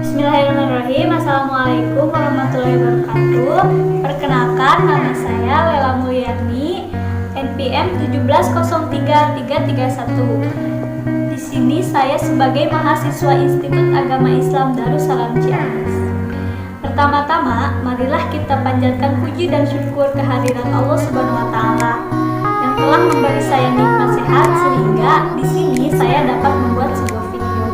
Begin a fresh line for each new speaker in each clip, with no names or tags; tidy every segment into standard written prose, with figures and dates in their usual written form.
Bismillahirrahmanirrahim. Assalamualaikum warahmatullahi wabarakatuh. Perkenalkan, nama saya Lela Mulyani, NPM 17033331. Di sini saya sebagai mahasiswa Institut Agama Islam Darussalam Ciamis. Pertama-tama, marilah kita panjatkan puji dan syukur kehadirat Allah Subhanahu wa taala yang telah memberi saya nikmat sehat sehingga di sini saya dapat membuat sebuah video.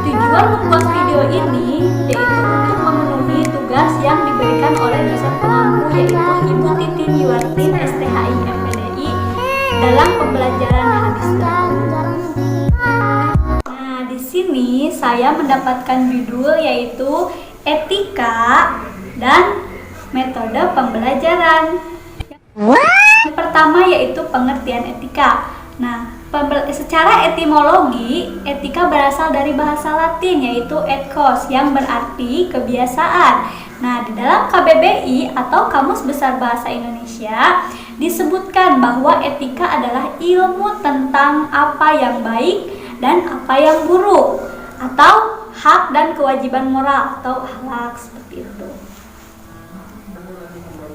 Tujuan membuat video ini yaitu untuk memenuhi tugas yang diberikan oleh dosen pengampu, yaitu Ibu Titin Yuartin STHI MPDI dalam pembelajaran hadis tersebut. Nah, di sini saya mendapatkan judul yaitu etika dan metode pembelajaran. Yang pertama yaitu pengertian etika. Nah, secara etimologi, etika berasal dari bahasa Latin yaitu ethos yang berarti kebiasaan. Nah, di dalam KBBI atau Kamus Besar Bahasa Indonesia disebutkan bahwa etika adalah ilmu tentang apa yang baik dan apa yang buruk, atau hak dan kewajiban moral atau akhlak, seperti itu.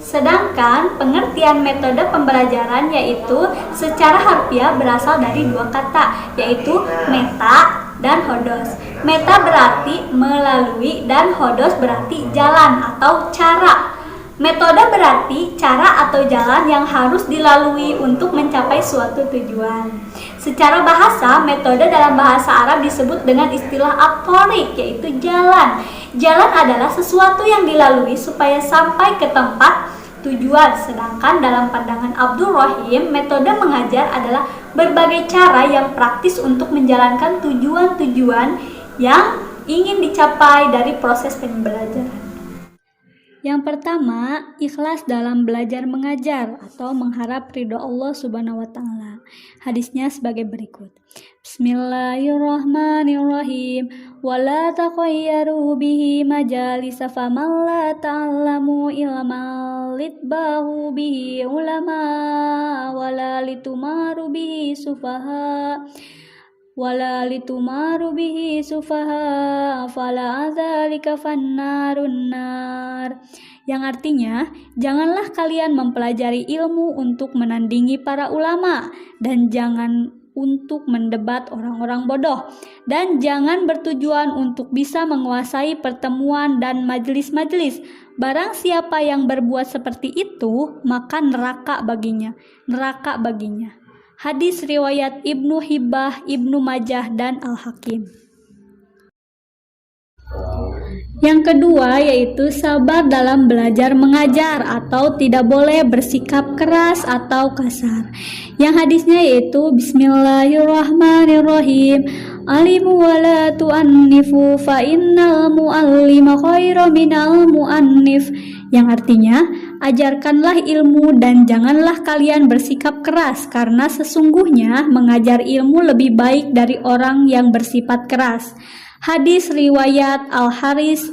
Sedangkan pengertian metode pembelajaran yaitu secara harfiah berasal dari dua kata, yaitu meta dan hodos. Meta berarti melalui dan hodos berarti jalan atau cara. Metode berarti cara atau jalan yang harus dilalui untuk mencapai suatu tujuan. Secara bahasa, metode dalam bahasa Arab disebut dengan istilah at-thariq, yaitu jalan. Jalan adalah sesuatu yang dilalui supaya sampai ke tempat tujuan. Sedangkan dalam pandangan Abdul Rahim, metode mengajar adalah berbagai cara yang praktis untuk menjalankan tujuan-tujuan yang ingin dicapai dari proses pembelajaran. Yang pertama, ikhlas dalam belajar mengajar atau mengharap ridho Allah Subhanahu wa taala. Hadisnya sebagai berikut. Bismillahirrahmanirrahim. Wala taqayyaru bihi majalisa faman la ta'lamu ilma litbahu bihi ulama wala litumaru bihi sufaha fala adzalika fannarun nar. Yang artinya, janganlah kalian mempelajari ilmu untuk menandingi para ulama, dan jangan untuk mendebat orang-orang bodoh, dan jangan bertujuan untuk bisa menguasai pertemuan dan majelis-majelis. Barang siapa yang berbuat seperti itu, maka neraka baginya. Hadis riwayat Ibnu Hibbah, Ibnu Majah, dan Al-Hakim. Yang kedua yaitu sabar dalam belajar mengajar atau tidak boleh bersikap keras atau kasar. Yang hadisnya yaitu Bismillahirrahmanirrahim. Alimu wala tu'annifu fa innal mu'allima khairu minal mu'annif. Yang artinya, ajarkanlah ilmu dan janganlah kalian bersikap keras, karena sesungguhnya mengajar ilmu lebih baik dari orang yang bersifat keras. Hadis riwayat Al-Haris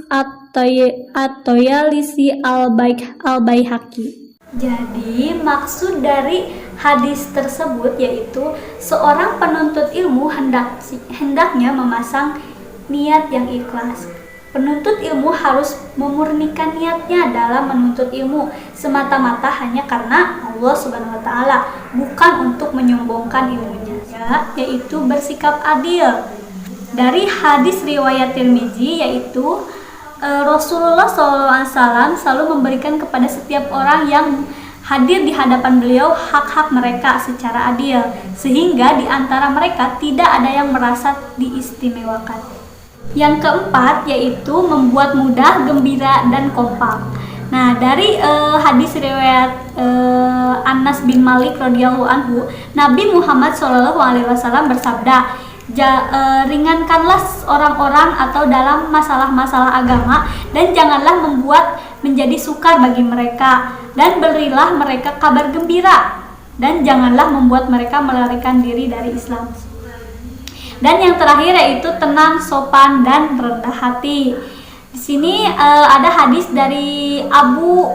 At-Toyalisi Al-Baihaqi. Jadi maksud dari hadis tersebut yaitu seorang penuntut ilmu hendaknya memasang niat yang ikhlas. Penuntut ilmu harus memurnikan niatnya dalam menuntut ilmu semata-mata hanya karena Allah Subhanahu wa taala, bukan untuk menyombongkan ilmunya, yaitu bersikap adil. Dari hadis riwayat Tirmizi yaitu Rasulullah SAW selalu memberikan kepada setiap orang yang hadir di hadapan beliau hak-hak mereka secara adil, sehingga di antara mereka tidak ada yang merasa diistimewakan. Yang keempat yaitu membuat mudah, gembira, dan kompak. Nah, dari hadis riwayat Anas bin Malik radhiyallahu anhu, Nabi Muhammad SAW bersabda, ringankanlah orang-orang atau dalam masalah-masalah agama, dan janganlah membuat menjadi sukar bagi mereka, dan berilah mereka kabar gembira, dan janganlah membuat mereka melarikan diri dari Islam. Dan yang terakhir yaitu tenang, sopan, dan rendah hati. Di sini ada hadis dari Abu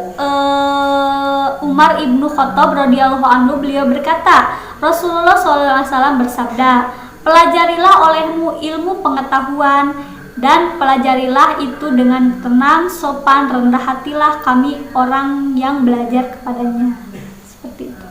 Umar ibnu Khattab radhiyallahu anhu, beliau berkata, Rasulullah SAW bersabda, pelajarilah olehmu ilmu pengetahuan dan pelajarilah itu dengan tenang, sopan, rendah hatilah kami orang yang belajar kepadanya. Seperti itu.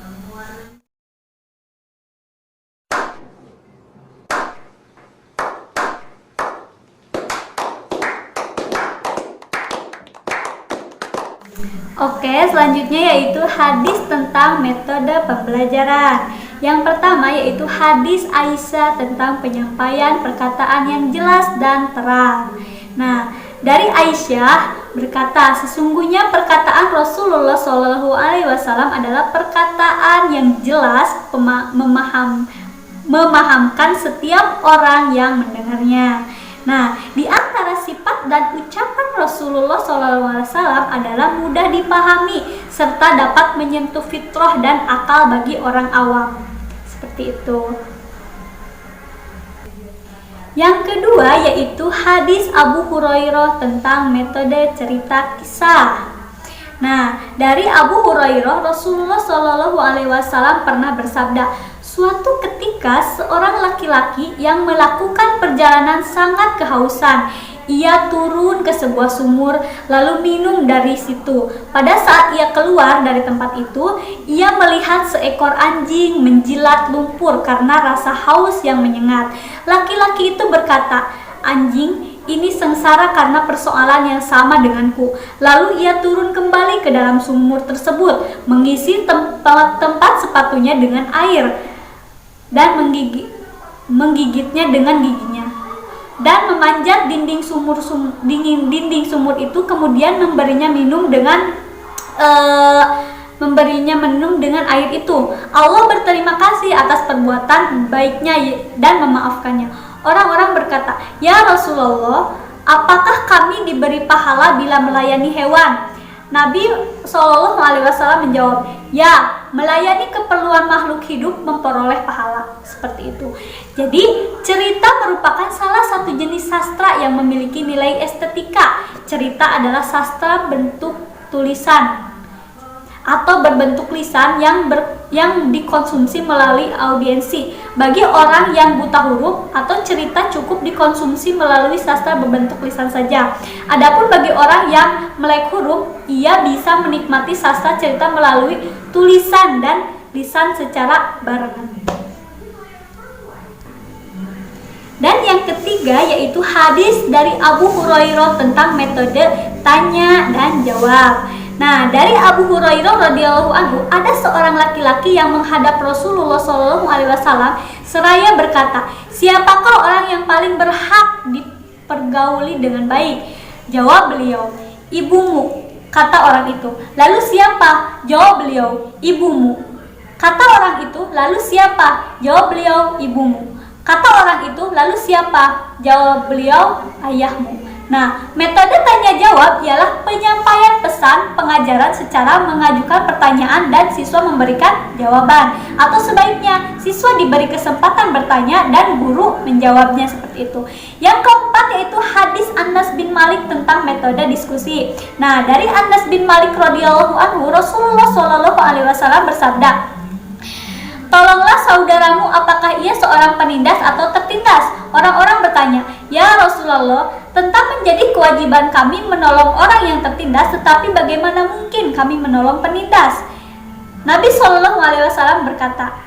Oke, selanjutnya yaitu hadis tentang metode pembelajaran. Yang pertama yaitu hadis Aisyah tentang penyampaian perkataan yang jelas dan terang. Nah, dari Aisyah berkata, sesungguhnya perkataan Rasulullah SAW adalah perkataan yang jelas, memahamkan setiap orang yang mendengarnya. Nah, di antara sifat dan ucapan Rasulullah SAW adalah mudah dipahami serta dapat menyentuh fitrah dan akal bagi orang awam. Seperti itu. Yang kedua yaitu hadis Abu Hurairah tentang metode cerita kisah. Nah, dari Abu Hurairah, Rasulullah SAW pernah bersabda, suatu ketika seorang laki-laki yang melakukan perjalanan sangat kehausan. Ia turun ke sebuah sumur lalu minum dari situ. Pada saat ia keluar dari tempat itu, ia melihat seekor anjing menjilat lumpur karena rasa haus yang menyengat. Laki-laki itu berkata, anjing ini sengsara karena persoalan yang sama denganku. Lalu ia turun kembali ke dalam sumur tersebut, mengisi tempat sepatunya dengan air dan menggigitnya dengan giginya, dan memanjat dinding sumur itu, kemudian memberinya minum dengan air itu. Allah berterima kasih atas perbuatan baiknya dan memaafkannya. Orang-orang berkata, ya Rasulullah, apakah kami diberi pahala bila melayani hewan? Nabi SAW menjawab, ya, melayani keperluan makhluk hidup memperoleh pahala. Seperti itu. Jadi, cerita merupakan salah satu jenis sastra yang memiliki nilai estetika. Cerita adalah sastra bentuk tulisan atau berbentuk lisan yang dikonsumsi melalui audiensi. Bagi orang yang buta huruf atau cerita cukup dikonsumsi melalui sastra berbentuk lisan saja. Adapun bagi orang yang melek huruf, ia bisa menikmati sastra cerita melalui tulisan dan lisan secara barengan. Dan yang ketiga yaitu hadis dari Abu Hurairah tentang metode tanya dan jawab. Nah, dari Abu Hurairah radhiyallahu anhu, ada seorang laki-laki yang menghadap Rasulullah SAW seraya berkata, siapakah orang yang paling berhak dipergauli dengan baik? Jawab beliau, ibumu, kata orang itu. Lalu siapa? Jawab beliau, ibumu. Kata orang itu, lalu siapa? Jawab beliau, ibumu. Kata orang itu, lalu siapa? Jawab beliau, ayahmu. Nah, metode tanya jawab ialah penyampaian pesan pengajaran secara mengajukan pertanyaan dan siswa memberikan jawaban, atau sebaiknya siswa diberi kesempatan bertanya dan guru menjawabnya, seperti itu. Yang keempat yaitu hadis Anas bin Malik tentang metode diskusi. Nah, dari Anas bin Malik radhiyallahu anhu, Rasulullah SAW bersabda, tolonglah saudaramu apakah ia seorang penindas atau tertindas. Orang-orang bertanya, ya Rasulullah, tentang menjadi kewajiban kami menolong orang yang tertindas, tetapi bagaimana mungkin kami menolong penindas? Nabi SAW berkata,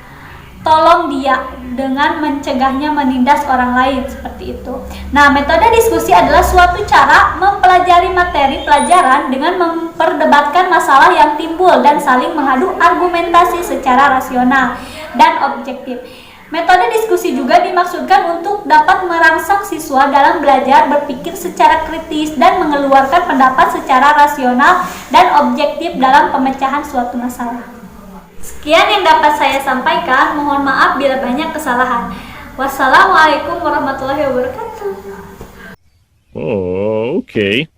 tolong dia dengan mencegahnya menindas orang lain, seperti itu. Nah, metode diskusi adalah suatu cara mempelajari materi pelajaran dengan memperdebatkan masalah yang timbul dan saling mengadu argumentasi secara rasional dan objektif. Metode diskusi juga dimaksudkan untuk dapat merangsang siswa dalam belajar berpikir secara kritis dan mengeluarkan pendapat secara rasional dan objektif dalam pemecahan suatu masalah. Sekian yang dapat saya sampaikan, mohon maaf bila banyak kesalahan. Wassalamualaikum warahmatullahi wabarakatuh.
Oh, okay.